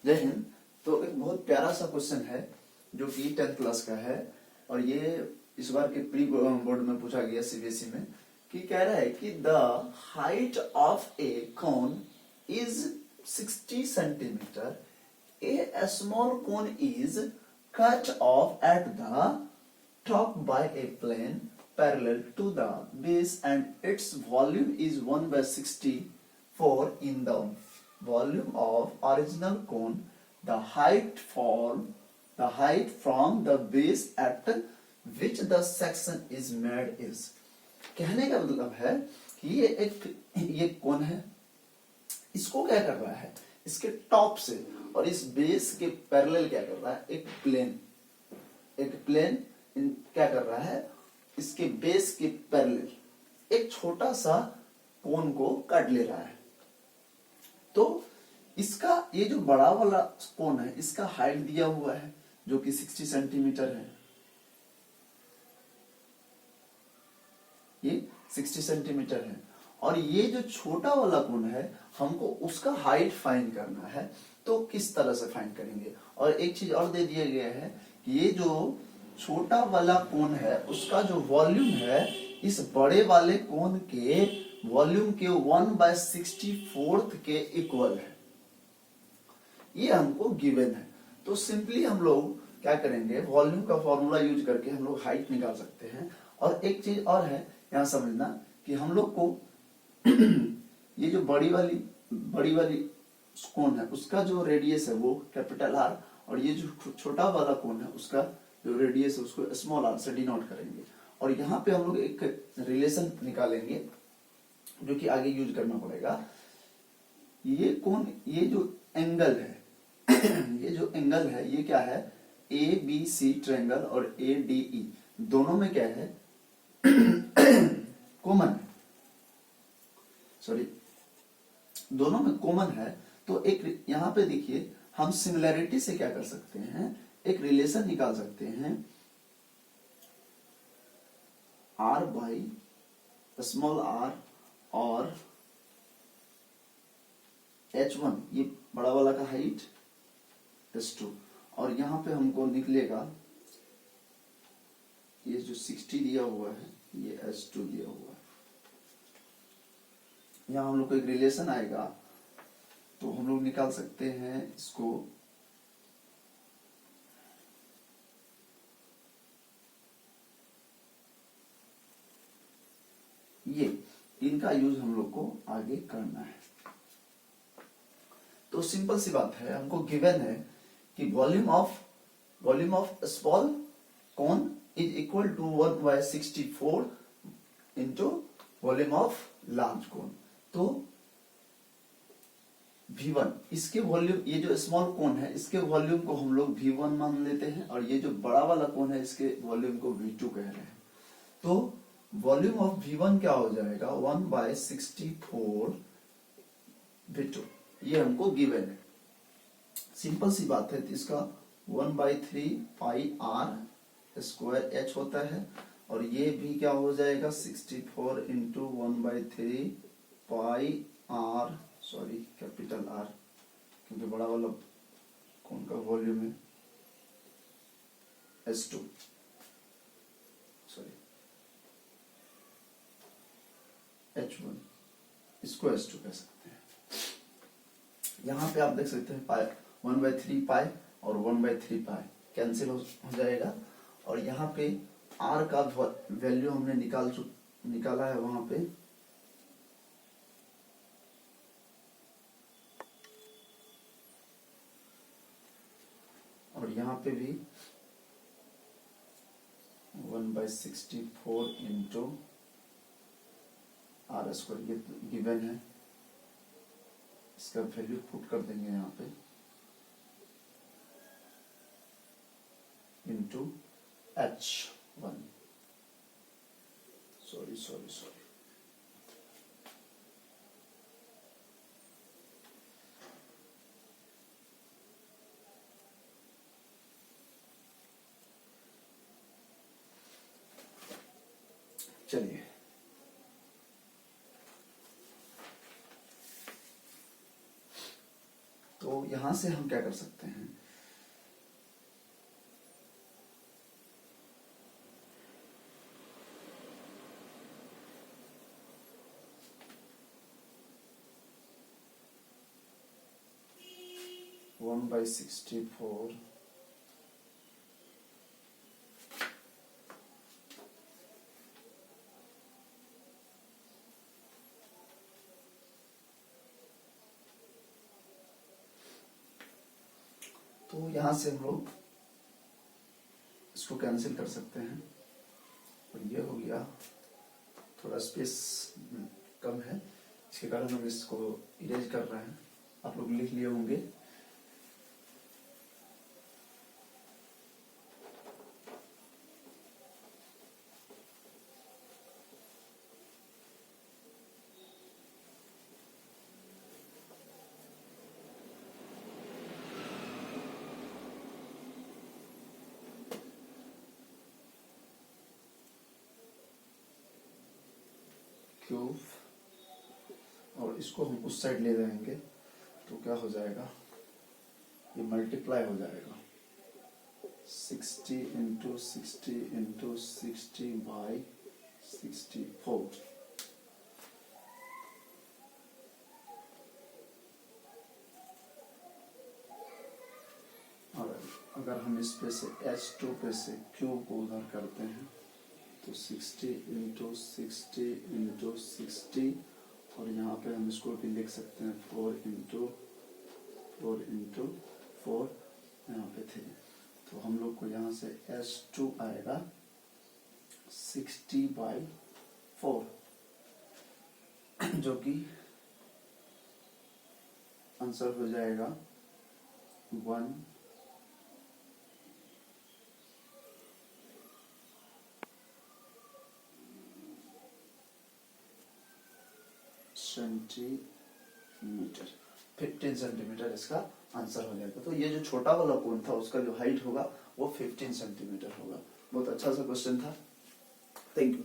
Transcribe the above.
जय हिंद। तो एक बहुत प्यारा सा क्वेश्चन है जो कि 10th क्लास का है और ये इस बार के प्री बोर्ड में पूछा गया सीबीएसई में कि कह रहा है कि the height of A cone is 60 centimetre, A small cone is cut off at the top by a plane parallel to the base and its volume is 1/64 in the volume of original cone. The height from the base at which the section is made is. कहने का मतलब है कि ये कोन है, इसको क्या कर रहा है, इसके टॉप से और इस बेस के पैरेलल क्या कर रहा है, एक प्लेन क्या कर रहा है, इसके बेस के पैरेलल एक छोटा सा कोन को काट ले रहा है। तो इसका ये जो बड़ा वाला कोन है इसका हाइट दिया हुआ है जो कि 60 सेंटीमीटर है, ये 60 सेंटीमीटर है। और ये जो छोटा वाला कोन है हमको उसका हाइट फाइंड करना है। तो किस तरह से फाइंड करेंगे, और एक चीज और दे दिया गया है कि ये जो छोटा वाला कोन है उसका जो वॉल्यूम है इस बड़े वाले कोन के वॉल्यूम के 1/64 के इक्वल है, ये हमको गिवन है। तो सिंपली हम लोग क्या करेंगे, वॉल्यूम का फॉर्मूला यूज करके हम लोग हाइट निकाल सकते हैं। और एक चीज और है यहाँ समझना कि हम लोग को ये जो बड़ी वाली कोन है उसका जो रेडियस है वो कैपिटल आर, और ये जो छोटा वाला कोन है उसका जो रेडियस है उसको स्मॉल आर से डिनोट करेंगे। और यहाँ पे हम लोग एक रिलेशन निकालेंगे जो कि आगे यूज करना पड़ेगा। ये कोन, ये जो एंगल है ये जो एंगल है ये क्या है, ए बी सी ट्रायंगल और ए डी ई दोनों में क्या है कॉमन है, सॉरी दोनों में कॉमन है। तो एक यहाँ पे देखिए हम सिमिलैरिटी से क्या कर सकते हैं, एक रिलेशन निकाल सकते हैं, r बाई स्मॉल r और h1 ये बड़ा वाला का हाइट s2, और यहां पे हमको निकलेगा ये जो 60 दिया हुआ है ये s2 दिया हुआ है। यहां हम लोग को एक रिलेशन आएगा तो हम लोग निकाल सकते हैं इसको, ये इनका यूज हम लोग को आगे करना है। तो सिंपल सी बात है, हमको गिवन है कि volume of small cone is equal to 1/64 into volume of large cone. तो V1 इसके वॉल्यूम, ये जो स्मॉल कोन है इसके वॉल्यूम को हम लोग V1 मान लेते हैं, और ये जो बड़ा वाला कोन है इसके वॉल्यूम को V2 कह रहे हैं। तो वॉल्यूम ऑफ V1 क्या हो जाएगा, 1/64 V2, ये हमको गिवन है। सिंपल सी बात है, तो इसका 1/3 पाई r स्क्वायर h होता है, और ये भी क्या हो जाएगा 64 इंटू 1/3 पाई r, सॉरी कैपिटल R क्योंकि बड़ा वाला कौन का वॉल्यूम है S2, सॉरी H1, इसको S2 कह सकते हैं। यहां पे आप देख सकते हैं पाई 1/3 पाई और 1/3 पाई कैंसिल हो जाएगा, और यहाँ पे R का वैल्यू हमने निकाला है वहां पे, और यहाँ पे भी 1/64 इंटू आर स्क्वायर ये गिवन है, इसका वैल्यू पुट कर देंगे यहाँ पे इंटू H1, सॉरी चलिए तो यहां से हम क्या कर सकते हैं, वन बाई 64 तो यहां से हम लोग इसको कैंसिल कर सकते हैं और ये हो गया, थोड़ा स्पेस कम है इसके कारण हम इसको इरेज कर रहे हैं, आप लोग लिख लिए होंगे। क्यूब और इसको हम उस साइड ले जाएंगे तो क्या हो जाएगा, ये मल्टीप्लाई हो जाएगा 60 इंटू 60 इंटू 60 बाई 64। और अगर हम इस पे से H2 पे से क्यूब को उधर करते हैं तो 60 इंटू 60 इंटू 60 और यहाँ पे हम इसको भी लिख सकते हैं 4 इंटू 4 यहाँ पे थे, तो हम लोग को यहाँ से H2 आएगा 60 बाई 4 जो कि आंसर हो जाएगा 1 सेंटीमीटर, 15 सेंटीमीटर इसका आंसर हो जाएगा। तो ये जो छोटा वाला कोन था उसका जो हाइट होगा वो 15 सेंटीमीटर होगा। बहुत अच्छा सा क्वेश्चन था। Thank you.